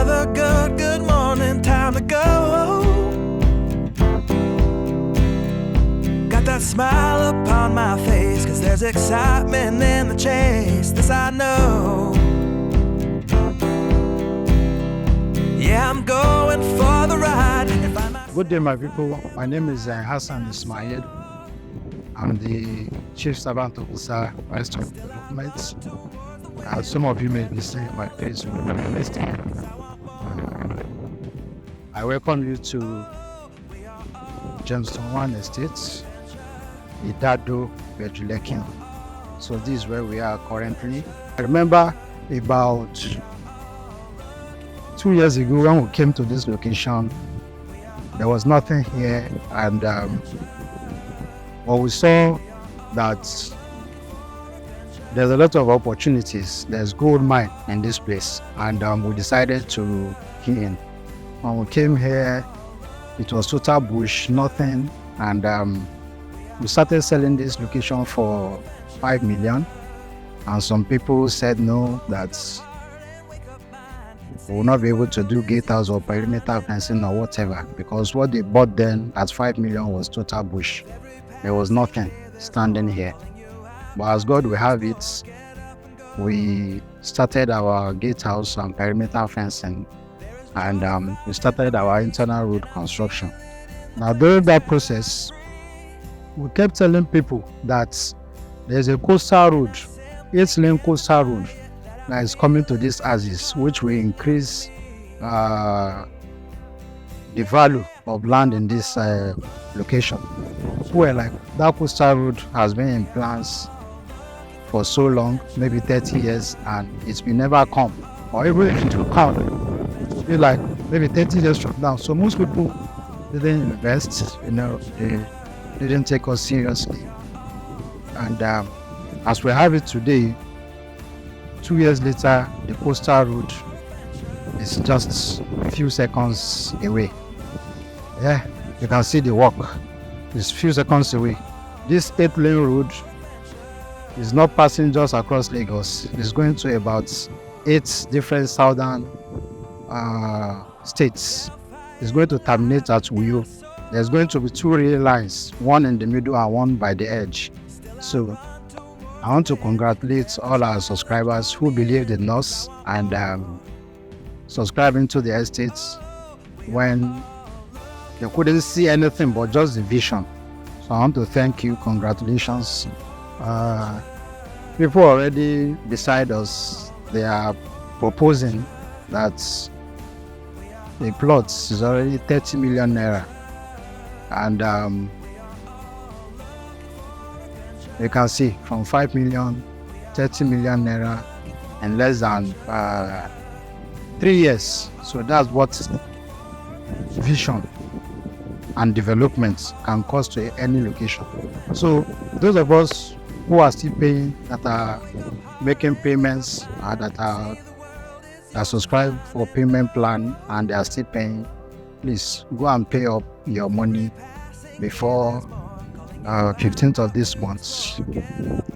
another good morning, time to go. Got that smile upon my face, 'cause there's excitement in the chase, this I know. Yeah, I'm going for the ride. Good day, my people. My name is Hassan Ismail. I'm the Chief Servant Officer, Eyestone Development. Some of you may be seeing my face with my listing. I welcome you to Gemstone Estate, Idado, Bejulekin. So this is where we are currently. I remember about 2 years ago when we came to this location, there was nothing here, and we saw that there's a lot of opportunities. There's gold mine in this place, and we decided to key in. When we came here, it was total bush, nothing, and we started selling this location for 5 million, and some people said no, that we will not be able to do gatehouse or perimeter fencing or whatever, because what they bought then at 5 million was total bush. There was nothing standing here. But as God will have it, we started our gatehouse and perimeter fencing, and we started our internal road construction. Now during that process, we kept telling people that there's a coastal road, 8-lane coastal road, that is coming to this axis, which will increase the value of land in this location. Well, like that coastal road has been in plans for so long, maybe 30 years, and it's been never come, or even if it will come, it'll be like maybe 30 years from now. So most people didn't invest, they didn't take us seriously. And as we have it today, 2 years later, the coastal road is just a few seconds away. Yeah, you can see the walk. It's a few seconds away. This 8-lane road is not passing just across Lagos. It's going to about 8 different southern states. It's going to terminate at Uyo. There's going to be 2 rail lines, one in the middle and one by the edge. So I want to congratulate all our subscribers who believed in us and subscribing to the estates when they couldn't see anything but just the vision. So I want to thank you. Congratulations. People already beside us, they are proposing that the plots is already 30 million naira, and you can see from 5 million, 30 million naira in less than 3 years. So that's what vision and development can cost to any location. So those of us who are still paying, that are making payments, that are subscribed for payment plan and they are still paying, please go and pay up your money before 15th of this month,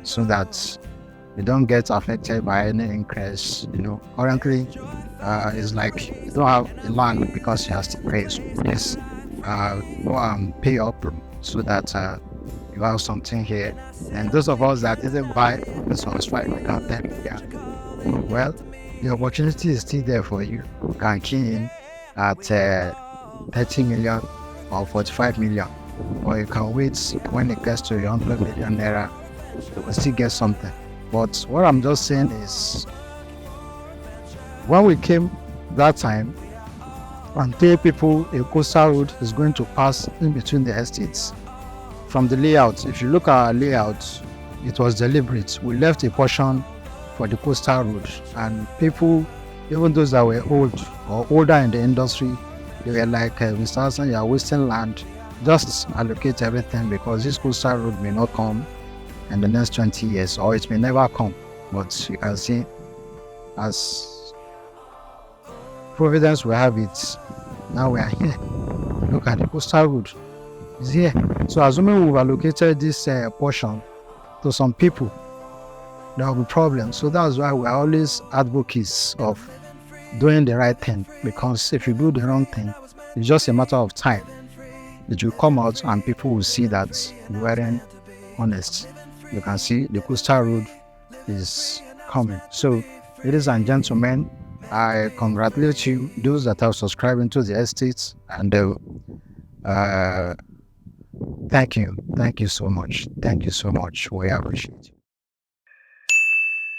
so that you don't get affected by any increase. Currently it's like you don't have the land because you have to pay. So please go and pay up so that you have something here. And those of us that didn't buy, this was fine. We can't tell you. Yeah. Well, the opportunity is still there for you. You can key in at 30 million or 45 million. Or you can wait when it gets to 100 million naira, you will still get something. But what I'm just saying is, when we came that time and told people a coastal road is going to pass in between the estates, from the layout, if you look at our layout, it was deliberate. We left a portion for the coastal road, and people, even those that were old or older in the industry, they were like, Mr. Hassan, you are wasting land. Just allocate everything, because this coastal road may not come in the next 20 years, or it may never come. But you can see, as Providence will have it, now we are here. Look at the coastal road. It's here. So assuming we've allocated this portion to some people, there will be problems. So that's why we are always advocates of doing the right thing, because if you do the wrong thing, it's just a matter of time. It will come out and people will see that you weren't honest. You can see the coastal road is coming. So, ladies and gentlemen, I congratulate you, those that are subscribing to the estates, and thank you so much. We appreciate you.